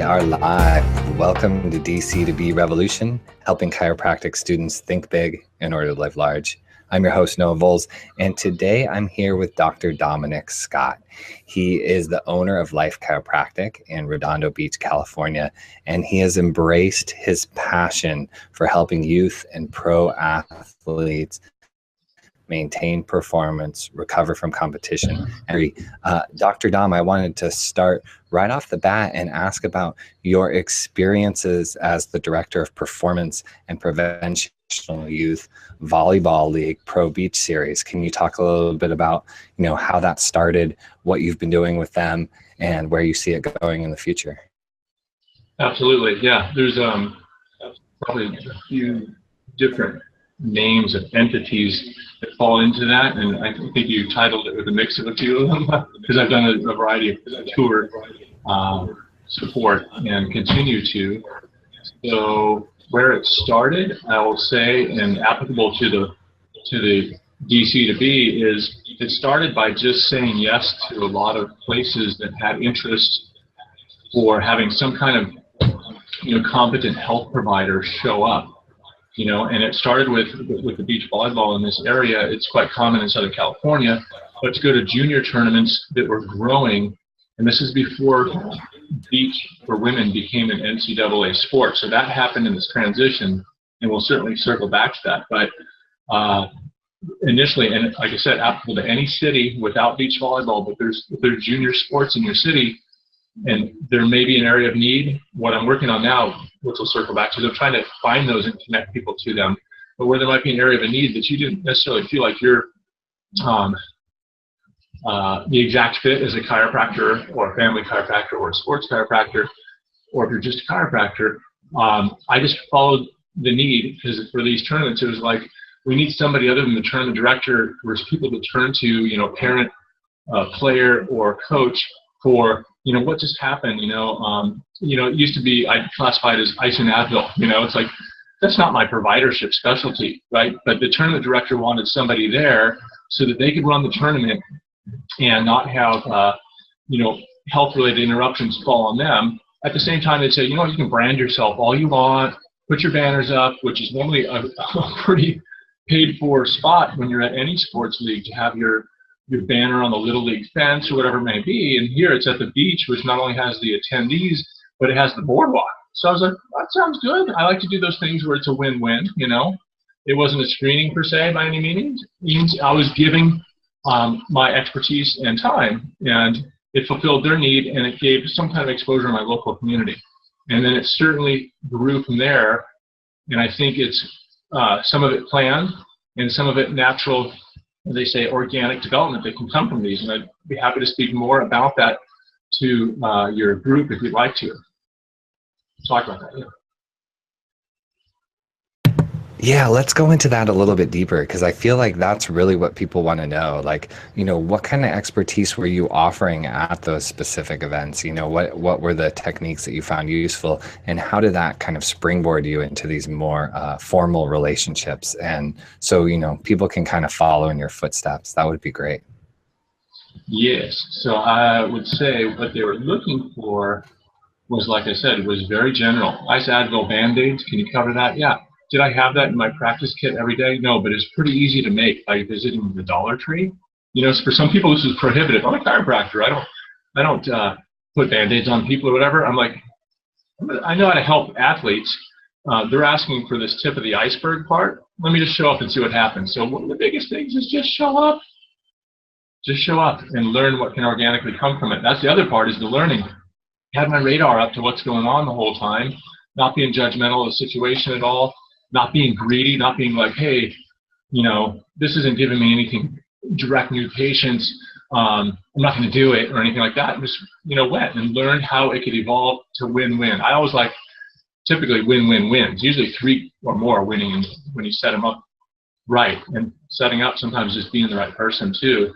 We are live. Welcome to DC2B Revolution, helping chiropractic students think big in order to live large. I'm your host, Noah Volz, and today I'm here with Dr. Dominique Scott. He is the owner of Life Chiropractic in Redondo Beach, California, and he has embraced his passion for helping youth and pro athletes maintain performance, recover from competition. Dr. Dom, I wanted to start right off the bat and ask about your experiences as the Director of Performance and Prevention Youth Volleyball League Pro Beach Series. Can you talk a little bit about, how that started, what you've been doing with them, and where you see it going in the future? Absolutely, yeah. There's probably a few different names of entities that fall into that, and I think you titled it with a mix of a few of them because I've done a variety of tour support and continue to. So where it started, I will say, and applicable to the DC2B, is it started by just saying yes to a lot of places that had interest for having some kind of competent health provider show up. And it started with the beach volleyball in this area. It's quite common in Southern California, but to go to junior tournaments that were growing, and this is before beach for women became an NCAA sport. So that happened in this transition, and we'll certainly circle back to that. But initially, and like I said, applicable to any city without beach volleyball, but there's junior sports in your city, and there may be an area of need. What I'm working on now, which we'll circle back to, I'm trying to find those and connect people to them, but where there might be an area of a need that you didn't necessarily feel like you're the exact fit as a chiropractor or a family chiropractor or a sports chiropractor, or if you're just a chiropractor. I just followed the need, because for these tournaments, it was like, we need somebody other than the tournament director, or people to turn to, parent, player, or coach for, what just happened, it used to be, I classified as ice and Advil, it's like, that's not my providership specialty, right? But the tournament director wanted somebody there so that they could run the tournament and not have, health-related interruptions fall on them. At the same time, they'd say, you can brand yourself all you want, put your banners up, which is normally a pretty paid-for spot when you're at any sports league, to have your banner on the Little League fence or whatever it may be. And here it's at the beach, which not only has the attendees, but it has the boardwalk. So I was like, that sounds good. I like to do those things where it's a win-win, It wasn't a screening per se by any means. I was giving my expertise and time, and it fulfilled their need, and it gave some kind of exposure in my local community. And then it certainly grew from there, and I think it's some of it planned and some of it natural, as they say, organic development that can come from these. And I'd be happy to speak more about that to your group if you'd like to talk about that. Yeah, let's go into that a little bit deeper, because I feel like that's really what people want to know. Like, what kind of expertise were you offering at those specific events? What were the techniques that you found useful, and how did that kind of springboard you into these more formal relationships? And so, people can kind of follow in your footsteps. That would be great. Yes. So I would say what they were looking for was, like I said, it was very general. Ice, Advil, Band-Aids, can you cover that? Yeah. Did I have that in my practice kit every day? No, but it's pretty easy to make by visiting the Dollar Tree. For some people, this is prohibitive. I'm a chiropractor. I don't put Band-Aids on people or whatever. I'm like, I know how to help athletes. They're asking for this tip of the iceberg part. Let me just show up and see what happens. So one of the biggest things is just show up. Just show up and learn what can organically come from it. That's the other part, is the learning. Have my radar up to what's going on the whole time, not being judgmental of the situation at all. Not being greedy, not being like, hey, this isn't giving me anything, direct new patients, I'm not going to do it or anything like that. Just, went and learned how it could evolve to win-win. I always like typically win-win-wins, usually 3 or more winning when you set them up right. And setting up sometimes just being the right person too.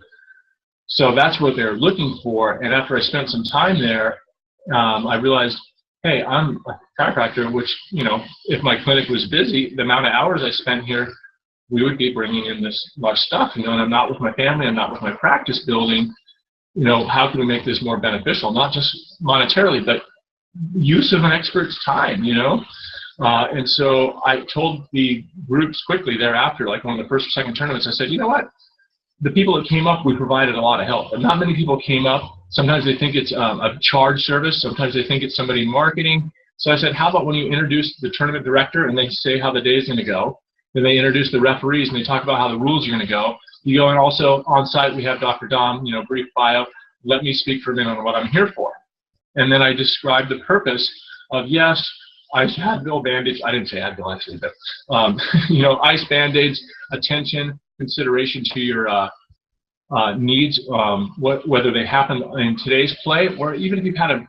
So that's what they're looking for. And after I spent some time there, I realized, hey, I'm a chiropractor, which, if my clinic was busy, the amount of hours I spent here, we would be bringing in this much stuff, and I'm not with my family, I'm not with my practice building. How can we make this more beneficial? Not just monetarily, but, use of an expert's time, and so I told the groups quickly thereafter, like one of the first or second tournaments, I said, you know what? The people that came up, we provided a lot of help, but not many people came up. Sometimes they think it's a charge service. Sometimes they think it's somebody in marketing. So I said, how about when you introduce the tournament director and they say how the day is going to go, then they introduce the referees and they talk about how the rules are going to go. You go, and also on site we have Dr. Dom, brief bio. Let me speak for a minute on what I'm here for. And then I described the purpose of, yes, ice Advil bandage. I didn't say Advil actually, but ice band-aids, attention, consideration to your needs, whether they happen in today's play, or even if you've had a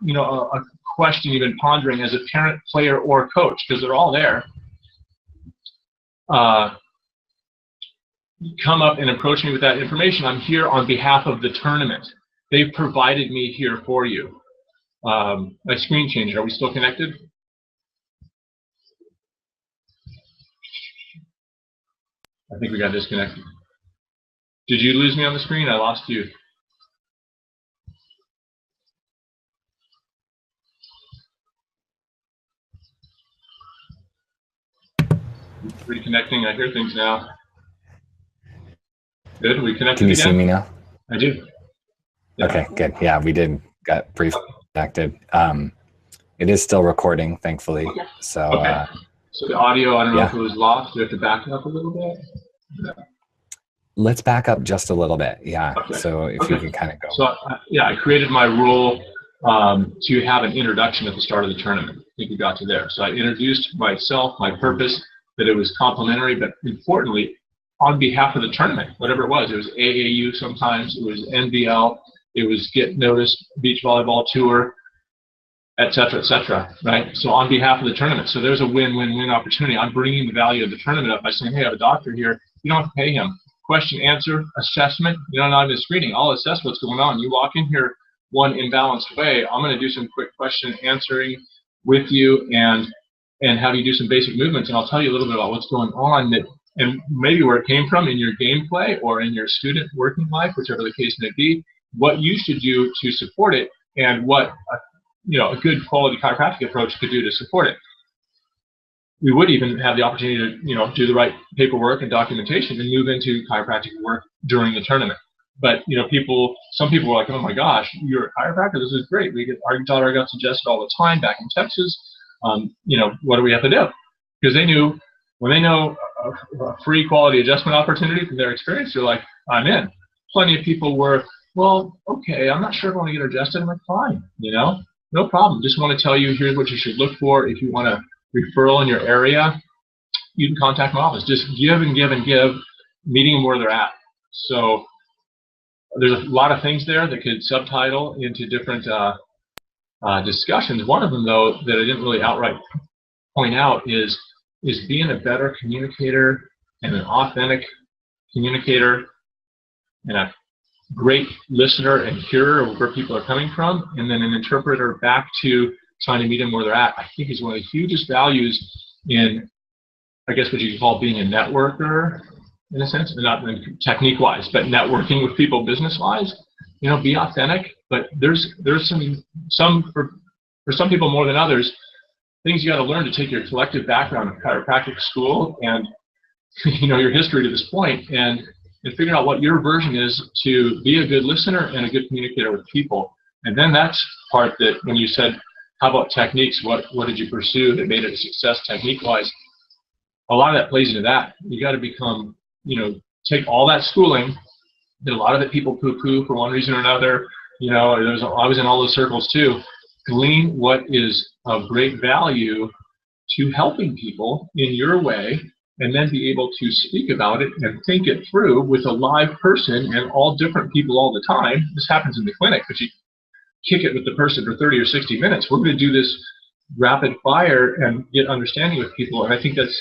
question you've been pondering as a parent, player, or coach, because they're all there. Come up and approach me with that information. I'm here on behalf of the tournament. They've provided me here for you. My screen changed. Are we still connected? I think we got disconnected. Did you lose me on the screen? I lost you. Reconnecting. I hear things now. Good. We connected. Can you again? see me now? I do. Yeah. Okay, good. Yeah, we got briefly connected. It is still recording, thankfully. Okay. So, okay. So the audio, I don't know if it was lost. Do we have to back it up a little bit? Yeah. Let's back up just a little bit. Yeah. Okay. So if you can kind of go. So I created my rule to have an introduction at the start of the tournament. I think we got to there. So I introduced myself, my purpose, that it was complimentary, but importantly, on behalf of the tournament, whatever it was AAU sometimes, it was NVL, it was Get Noticed Beach Volleyball Tour, et cetera, right? So on behalf of the tournament. So there's a win-win-win opportunity. I'm bringing the value of the tournament up by saying, hey, I have a doctor here. You don't have to pay him. Question, answer, assessment. Not even screening. I'll assess what's going on. You walk in here one imbalanced way. I'm going to do some quick question answering with you and have you do some basic movements, and I'll tell you a little bit about what's going on and maybe where it came from in your gameplay or in your student working life, whichever the case may be, what you should do to support it, and what a good quality chiropractic approach could do to support it. We would even have the opportunity to do the right paperwork and documentation and move into chiropractic work during the tournament. But some people were like, oh my gosh, you're a chiropractor, this is great. Our daughter got suggested all the time back in Texas. What do we have to do? Because they knew, when they know a free quality adjustment opportunity from their experience, they're like, I'm in. Plenty of people were, well, okay, I'm not sure if I want to get adjusted. I'm like, fine, no problem. Just want to tell you, here's what you should look for. If you want a referral in your area, you can contact my office. Just give and give and give, meeting them where they're at. So there's a lot of things there that could subtitle into different discussions. One of them, though, that I didn't really outright point out is being a better communicator and an authentic communicator and a great listener and hearer of where people are coming from, and then an interpreter back to trying to meet them where they're at, I think is one of the hugest values in, I guess, what you could call being a networker, in a sense, not technique-wise, but networking with people business-wise. Be authentic, but there's some for some people more than others, things you got to learn to take your collective background of chiropractic school and your history to this point and figure out what your version is to be a good listener and a good communicator with people. And then that's part that when you said, how about techniques, what did you pursue that made it a success technique-wise? A lot of that plays into that. You got to become, take all that schooling that a lot of it people poo-poo for one reason or another. I was in all those circles too. Glean what is of great value to helping people in your way, and then be able to speak about it and think it through with a live person and all different people all the time. This happens in the clinic, but you kick it with the person for 30 or 60 minutes. We're going to do this rapid fire and get understanding with people, and I think that's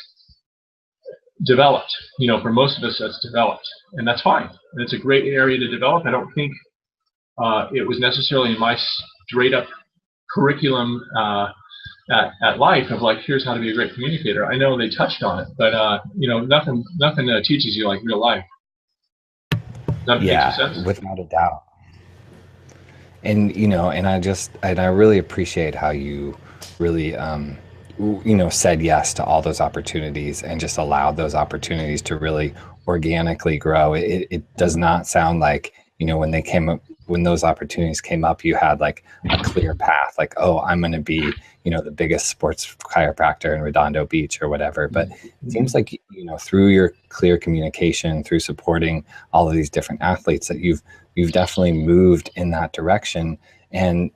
developed. For most of us, that's developed, and that's fine. And it's a great area to develop. I don't think it was necessarily in my straight up curriculum at life of like, here's how to be a great communicator. I know they touched on it, but nothing teaches you like real life. Yeah, without a doubt. And and I really appreciate how you really, said yes to all those opportunities and just allowed those opportunities to really organically grow. It does not sound like, when those opportunities came up, you had like a clear path, like, oh, I'm going to be, the biggest sports chiropractor in Redondo Beach or whatever. But it seems like, through your clear communication, through supporting all of these different athletes, that you've definitely moved in that direction. And,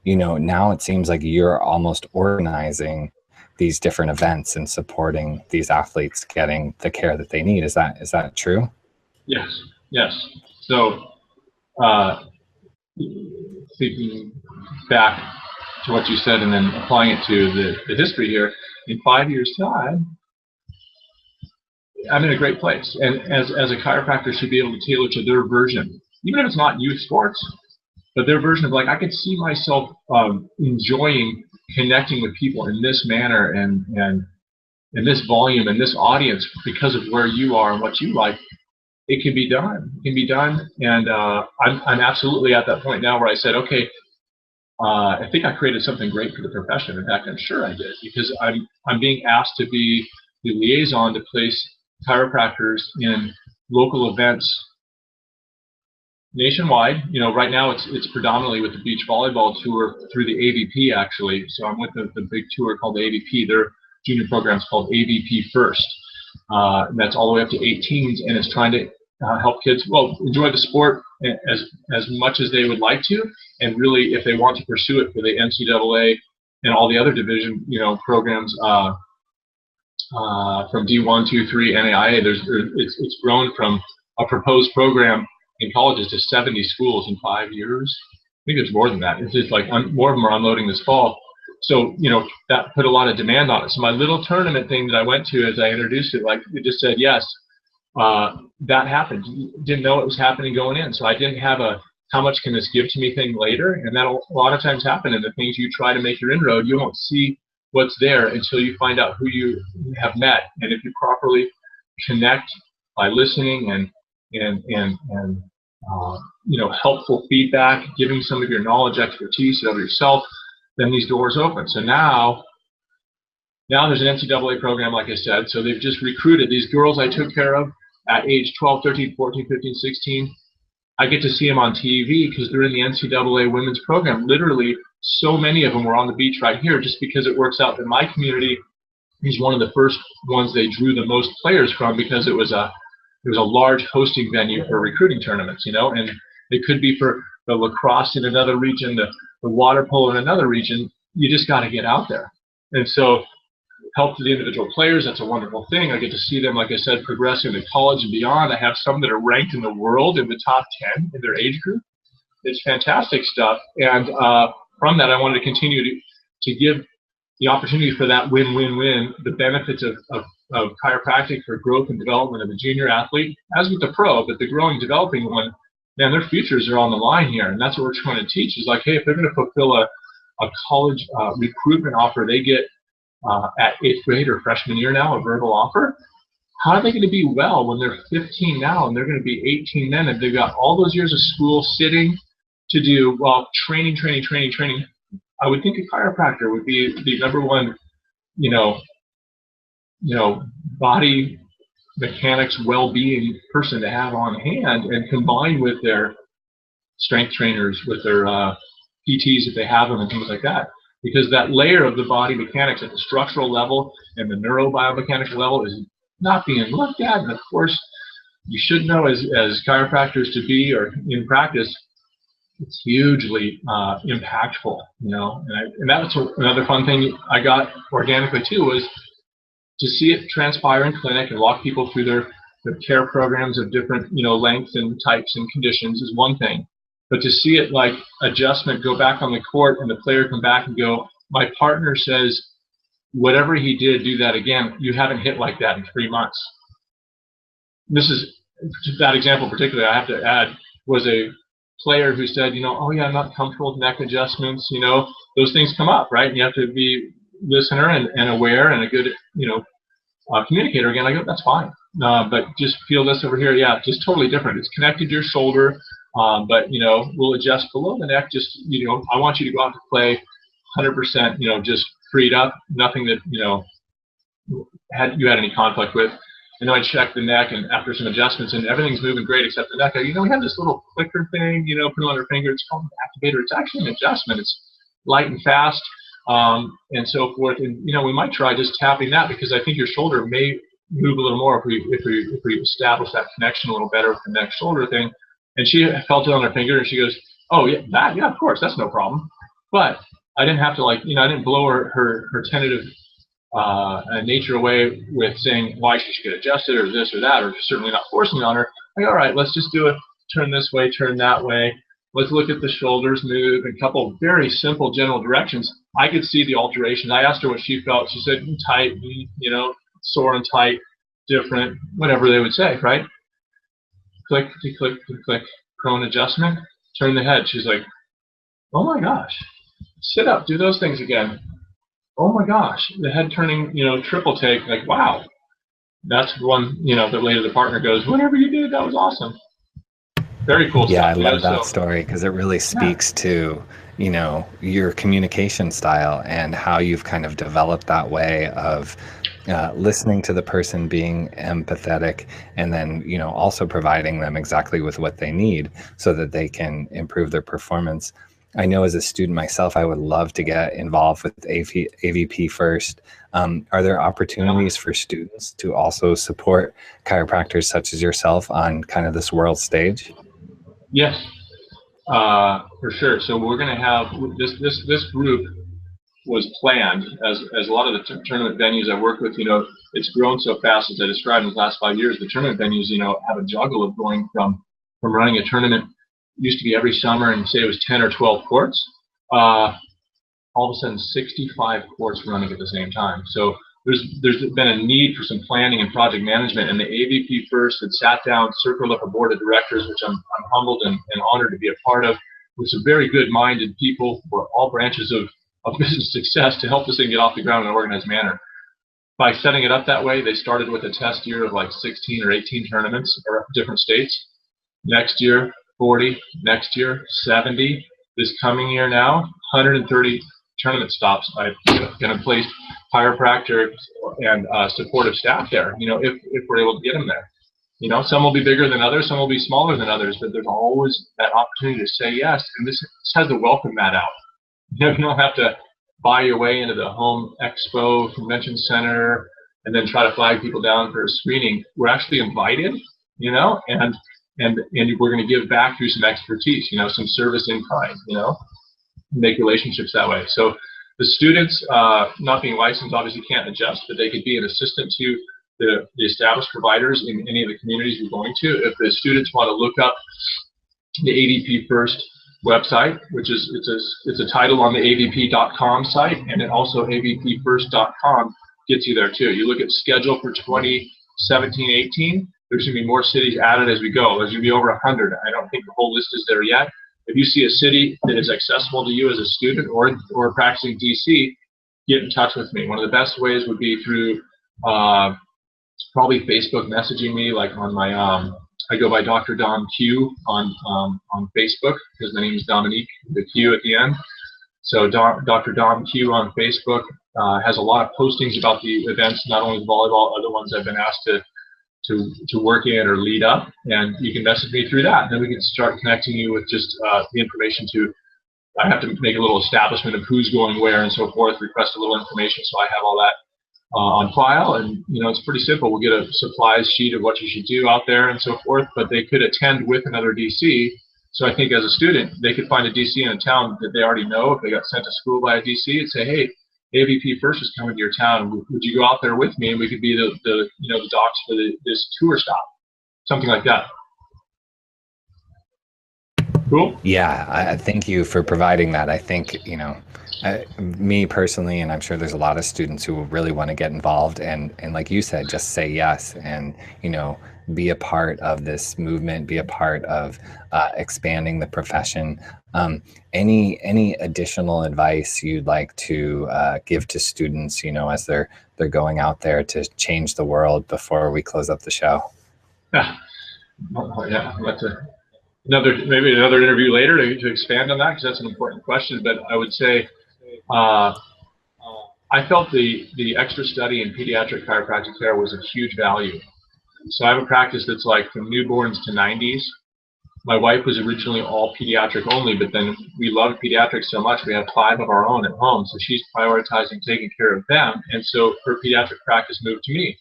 now it seems like you're almost organizing these different events and supporting these athletes getting the care that they need. Is that true? Yes. So, thinking back to what you said and then applying it to the history here, in 5 years' time, I'm in a great place. And as a chiropractor should be able to tailor to their version, even if it's not youth sports, but their version of, like, I could see myself enjoying connecting with people in this manner and in this volume and this audience because of where you are and what you like. It can be done. It can be done. And I'm absolutely at that point now where I said, okay, I think I created something great for the profession. In fact, I'm sure I did, because I'm being asked to be the liaison to place chiropractors in local events nationwide. Right now it's predominantly with the beach volleyball tour through the AVP, actually. So I'm with the big tour called the AVP. Their junior program's called AVP First. And that's all the way up to 18s, and it's trying to help kids, enjoy the sport as much as they would like to, and really, if they want to pursue it for the NCAA and all the other division, programs from D1, 2, 3, NAIA. It's grown from a proposed program in colleges to 70 schools in 5 years. I think it's more than that. It's just like more of them are unloading this fall. So, that put a lot of demand on it. So my little tournament thing that I went to, as I introduced it, like, it just said yes. That happened. Didn't know it was happening going in. So I didn't have a how much can this give to me thing later. And that'll a lot of times happen in the things you try to make your inroad. You won't see what's there until you find out who you have met. And if you properly connect by listening and helpful feedback, giving some of your knowledge, expertise of yourself, then these doors open. So now there's an NCAA program, like I said. So they've just recruited these girls I took care of at age 12, 13, 14, 15, 16. I get to see them on TV because they're in the NCAA women's program. Literally, so many of them were on the beach right here just because it works out that my community is one of the first ones they drew the most players from, because it was a large hosting venue for recruiting tournaments, and it could be for the lacrosse in another region, the water polo in another region. You just got to get out there. And so help to the individual players, that's a wonderful thing. I get to see them, like I said, progress into college and beyond. I have some that are ranked in the world in the top 10 in their age group. It's fantastic stuff. And from that, I wanted to continue to give the opportunity for that win-win-win, the benefits of chiropractic for growth and development of a junior athlete, as with the pro, but the growing, developing one, man, their futures are on the line here. And that's what we're trying to teach, is like, hey, if they're going to fulfill a college recruitment offer they get at 8th grade or freshman year now, a verbal offer, how are they going to be well when they're 15 now and they're going to be 18 then, and they've got all those years of school sitting to do, training. I would think a chiropractor would be the number one, body mechanics well-being person to have on hand, and combined with their strength trainers, with their PTs if they have them, and things like that. Because that layer of the body mechanics at the structural level and the neurobiomechanical level is not being looked at. And of course, you should know as chiropractors to be, or in practice, it's hugely impactful, and that was another fun thing I got organically too, was to see it transpire in clinic and walk people through their care programs of different, lengths and types and conditions is one thing. But to see it like adjustment, go back on the court and the player come back and go, my partner says, whatever he did, do that again. You haven't hit like that in 3 months. This is, that example particularly, I have to add, was a player who said, oh yeah, I'm not comfortable with neck adjustments. Those things come up, right? And you have to be listener and aware and a good, communicator. Again, I go, that's fine. But just feel this over here. Yeah, just totally different. It's connected to your shoulder. But we'll adjust below the neck. Just I want you to go out to play 100%, just freed up, nothing that, you had any conflict with. And then I checked the neck, and after some adjustments, and everything's moving great except the neck. We have this little clicker thing, put it on her finger. It's called an activator. It's actually an adjustment. It's light and fast, and so forth. And we might try just tapping that, because I think your shoulder may move a little more if we establish that connection a little better with the neck shoulder thing. And she felt it on her finger, and she goes, "Oh yeah, of course, that's no problem." But I didn't have to I didn't blow her tentative nature away with saying why she should get adjusted or this or that, or certainly not forcing it on her. All right, let's just do it. Turn this way, turn that way. Let's look at the shoulders move, and a couple very simple general directions. I could see the alteration. I asked her what she felt. She said, tight, sore and tight, different, whatever they would say, right? Click, click, click, click, prone adjustment, turn the head. She's like, oh my gosh, sit up, do those things again. Oh my gosh, the head turning, triple take, like, wow. That's one, that later the partner goes, whatever you did, that was awesome. Very cool stuff. Yeah, I love that story, because it really speaks to, your communication style and how you've kind of developed that way of listening to the person, being empathetic, and then, also providing them exactly with what they need so that they can improve their performance. I know as a student myself, I would love to get involved with AVP first. Are there opportunities for students to also support chiropractors such as yourself on kind of this world stage? Yes, for sure. So we're going to have this group was planned as a lot of the tournament venues I work with. It's grown so fast, as I described in the last 5 years. The tournament venues, have a juggle of going from running a tournament. Used to be every summer, and say it was 10 or 12 courts. All of a sudden, 65 courts running at the same time. So there's been a need for some planning and project management, and the AVP first had sat down, circled up a board of directors, which I'm humbled and honored to be a part of, with some very good-minded people for all branches of business success to help this thing get off the ground in an organized manner. By setting it up that way, they started with a test year of like 16 or 18 tournaments or different states. Next year, 40, next year, 70. This coming year now, 130 tournament stops. I'm going to place chiropractor and supportive staff there, if we're able to get them there. Some will be bigger than others, some will be smaller than others, but there's always that opportunity to say yes, and this has to welcome that out. You don't have to buy your way into the home expo convention center and then try to flag people down for a screening. We're actually invited, and we're going to give back through some expertise, some service in kind, make relationships that way. So the students, not being licensed, obviously can't adjust, but they could be an assistant to the established providers in any of the communities we're going to. If the students want to look up the AVP First website, which is it's a title on the avp.com site, and then also avpfirst.com gets you there too. You look at schedule for 2017-18. There's going to be more cities added as we go. There's going to be over 100. I don't think the whole list is there yet. If you see a city that is accessible to you as a student or practicing DC, get in touch with me. One of the best ways would be through probably Facebook messaging me, like on my I go by Dr. Dom Q on Facebook, because my name is Dominique, the Q at the end. So Dr. Dom Q on Facebook has a lot of postings about the events, not only volleyball, other ones I've been asked to work in or lead up, and you can message me through that. And then we can start connecting you with just the information to, I have to make a little establishment of who's going where and so forth, request a little information so I have all that on file, and it's pretty simple. We'll get a supplies sheet of what you should do out there and so forth, but they could attend with another DC. So I think as a student, they could find a DC in a town that they already know. If they got sent to school by a DC, and say, hey, AVP First is coming to your town. Would you go out there with me, and we could be the docs for this tour stop, something like that. Cool. Yeah, I thank you for providing that. I think me personally, and I'm sure there's a lot of students who really want to get involved, and like you said, just say yes, and be a part of this movement, be a part of expanding the profession. Any additional advice you'd like to give to students, as they're going out there to change the world before we close up the show? Yeah, that's maybe another interview later to expand on that, because that's an important question. But I would say uh, I felt the extra study in pediatric chiropractic care was a huge value. So I have a practice that's like from newborns to 90s. My wife was originally all pediatric only, but then we loved pediatrics so much we have 5 of our own at home. So she's prioritizing taking care of them. And so her pediatric practice moved to me.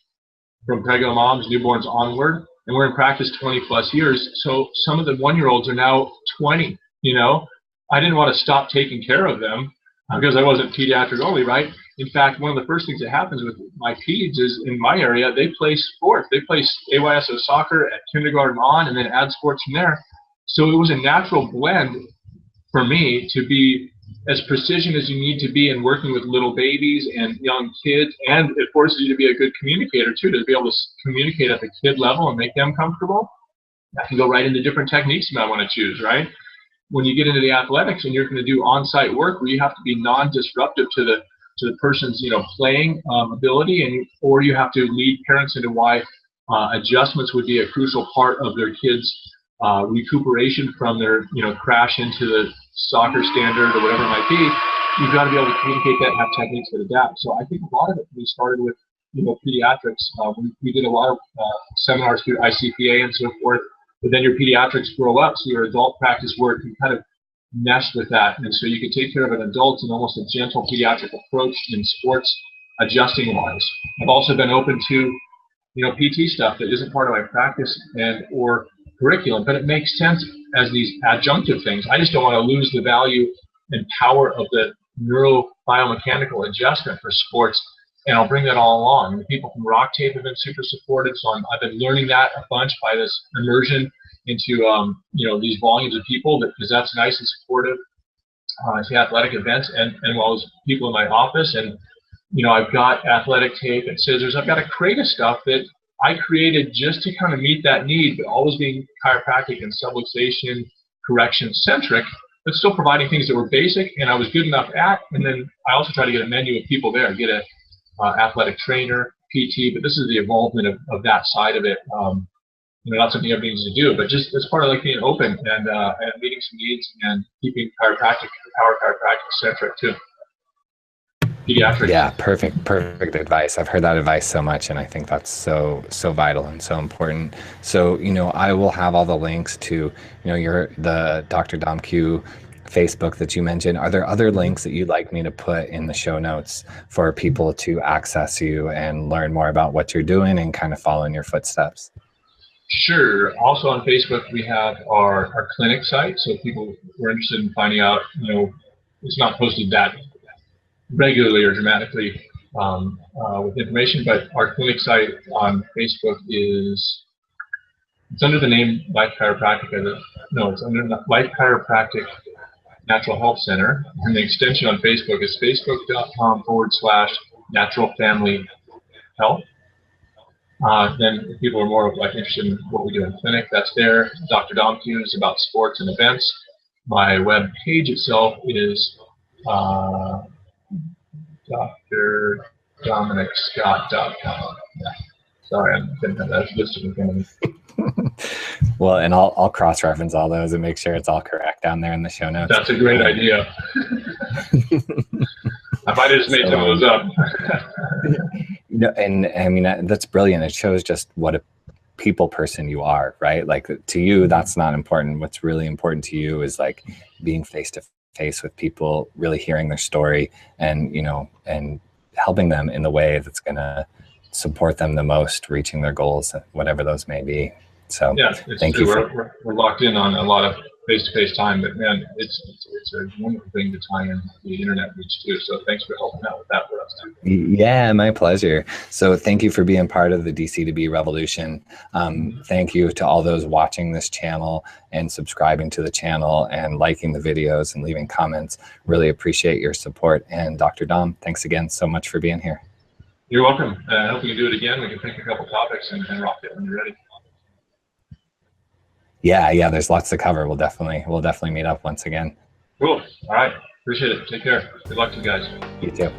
From pregnant moms, newborns onward, and we're in practice 20 plus years. So some of the 1-year-olds are now 20, you know. I didn't want to stop taking care of them because I wasn't pediatric only, right? In fact, one of the first things that happens with my peds is in my area, they play sports. They play AYSO soccer at kindergarten on and then add sports from there. So it was a natural blend for me to be as precision as you need to be in working with little babies and young kids, and it forces you to be a good communicator too, to be able to communicate at the kid level and make them comfortable. I can go right into different techniques you might want to choose, right? When you get into the athletics and you're going to do on-site work where you have to be non-disruptive to the person's playing ability, and or you have to lead parents into why adjustments would be a crucial part of their kids' recuperation from their crash into the soccer standard or whatever it might be. You've got to be able to communicate that and have techniques that adapt. So I think a lot of it we started with pediatrics. We did a lot of seminars through ICPA and so forth. But then your pediatrics grow up, so your adult practice work can kind of mesh with that. And so you can take care of an adult in almost a gentle pediatric approach in sports adjusting wise. I've also been open to PT stuff that isn't part of my practice and or curriculum, but it makes sense as these adjunctive things. I just don't want to lose the value and power of the neurobiomechanical adjustment for sports, and I'll bring that all along. And the people from Rock Tape have been super supportive, so I've been learning that a bunch by this immersion into these volumes of people, because that's nice and supportive to athletic events and well as people in my office. And I've got athletic tape and scissors. I've got a crate of stuff that I created just to kind of meet that need, but always being chiropractic and subluxation correction centric, but still providing things that were basic and I was good enough at. And then I also try to get a menu of people there, get a athletic trainer, PT, but this is the involvement of that side of it. Not something everybody needs to do, but just as part of like being open and meeting some needs and keeping power chiropractic centric too. Pediatrics. Yeah, perfect advice. I've heard that advice so much, and I think that's so vital and so important. So I will have all the links to the Dr. Dom Q Facebook that you mentioned. Are there other links that you'd like me to put in the show notes for people to access you and learn more about what you're doing and kind of follow in your footsteps? Sure. Also on Facebook, we have our clinic site. So if people were interested in finding out, it's not posted that regularly or dramatically with information, but our clinic site on Facebook it's under the name Life Chiropractic. It's under Life Chiropractic Natural Health Center, and the extension on Facebook is facebook.com/Natural Family Health. Then if people are more interested in what we do in clinic, that's there. Dr. Dom Q is about sports and events. My web page itself is drdominicscott.com. Sorry, I didn't have that listed in front of me. Well, and I'll cross-reference all those and make sure it's all correct down there in the show notes. That's a great idea. I might have just made some of those up. And I mean, that's brilliant. It shows just what a people person you are, right? Like to you, that's not important. What's really important to you is like being face to face with people, really hearing their story and, and helping them in the way that's going to support them the most, reaching their goals, whatever those may be. So yeah, thank you. We're locked in on a lot of face-to-face time, but man, it's a wonderful thing to tie in the internet reach too. So thanks for helping out with that for us too. Yeah, my pleasure. So thank you for being part of the DC2B revolution. Thank you to all those watching this channel and subscribing to the channel and liking the videos and leaving comments. Really appreciate your support. And Dr. Dom, thanks again so much for being here. You're welcome. I hope we can do it again. We can pick a couple topics and rock it when you're ready. Yeah, there's lots to cover. We'll definitely meet up once again. Cool. All right. Appreciate it. Take care. Good luck to you guys. You too.